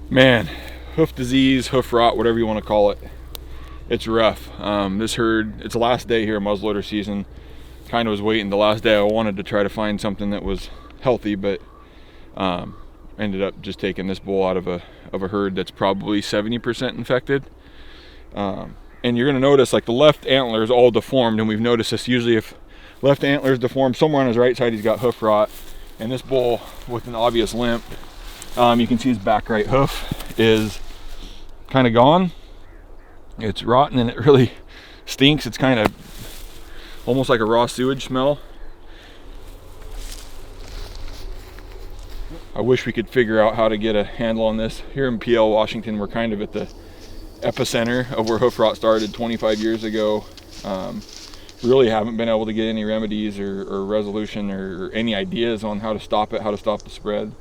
Man, hoof disease, hoof rot, whatever you want to call it, it's rough. This herd, it's the last day here of muzzleloader season. Kind of was waiting the last day. I wanted to try to find something that was healthy, but ended up just taking this bull out of a herd that's probably 70% infected. And you're going to notice like the left antler is all deformed, and we've noticed this usually if left antler is deformed, somewhere on his right side he's got hoof rot. And this bull with an obvious limp, you can see his back right hoof is kind of gone. It's rotten and it really stinks. It's kind of almost like a raw sewage smell. I wish we could figure out how to get a handle on this. Here in PL, Washington, we're kind of at the epicenter of where hoof rot started 25 years ago. We really haven't been able to get any remedies or resolution or any ideas on how to stop it, how to stop the spread.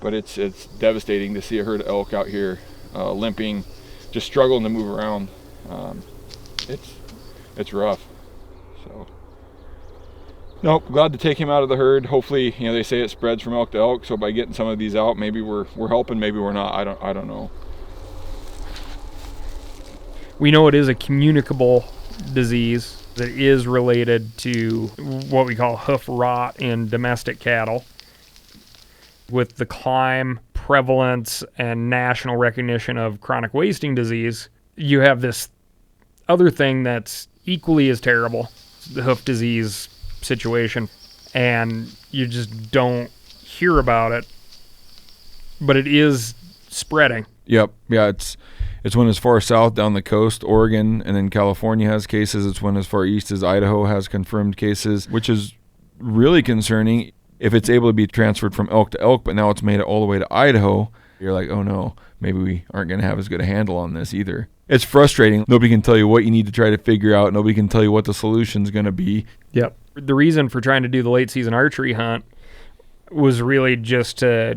But it's devastating to see a herd of elk out here limping, just struggling to move around. It's rough. So, nope, glad to take him out of the herd. Hopefully, they say it spreads from elk to elk. So by getting some of these out, maybe we're helping, maybe we're not. I don't know. We know it is a communicable disease that is related to what we call hoof rot in domestic cattle. With the climb, prevalence, and national recognition of chronic wasting disease, you have this other thing that's equally as terrible, the hoof disease situation, and you just don't hear about it, but it is spreading. Yep. Yeah, it's when as far south down the coast, Oregon, and then California has cases. It's when as far east as Idaho has confirmed cases, which is really concerning. If it's able to be transferred from elk to elk, but now it's made it all the way to Idaho, you're like, oh no, maybe we aren't going to have as good a handle on this either. It's frustrating. Nobody can tell you what you need to try to figure out. Nobody can tell you what the solution's going to be. Yep. The reason for trying to do the late season archery hunt was really just to,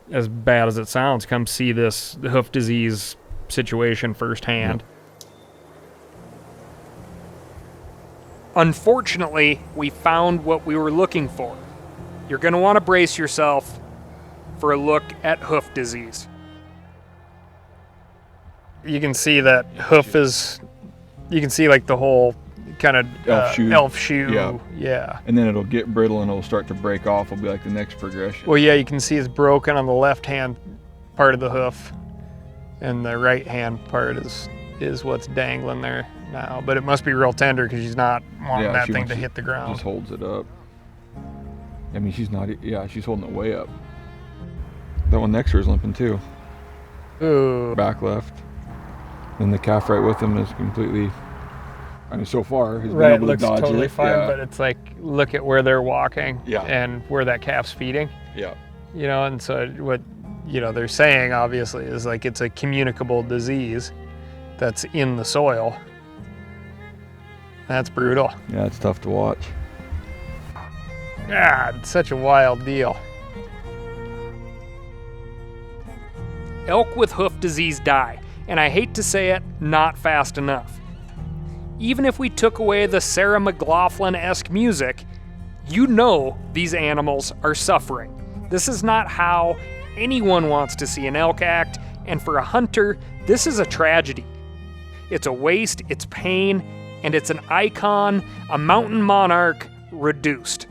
as bad as it sounds, come see the hoof disease situation firsthand. Yep. Unfortunately, we found what we were looking for. You're going to want to brace yourself for a look at hoof disease. You can see that hoof is, you can see like the whole kind of elf shoe. Yeah. And then it'll get brittle and it'll start to break off. It'll be like the next progression. Well, yeah, you can see it's broken on the left-hand part of the hoof, and the right-hand part is what's dangling there now. But it must be real tender because she's not wanting that thing to hit the ground. Just holds it up. I mean, she's holding it way up. That one next to her is limping too. Ooh. Back left. And the calf right with him is completely, I mean, so far he's been right, able to dodge totally it. fine, Yeah. but it's like, look at where they're walking and where that calf's feeding. Yeah. And so what, they're saying obviously is like it's a communicable disease that's in the soil. That's brutal. Yeah, it's tough to watch. God, it's such a wild deal. Elk with hoof disease die, and I hate to say it, not fast enough. Even if we took away the Sarah McLachlan-esque music, these animals are suffering. This is not how anyone wants to see an elk act, and for a hunter, this is a tragedy. It's a waste, it's pain, and it's an icon, a mountain monarch, reduced.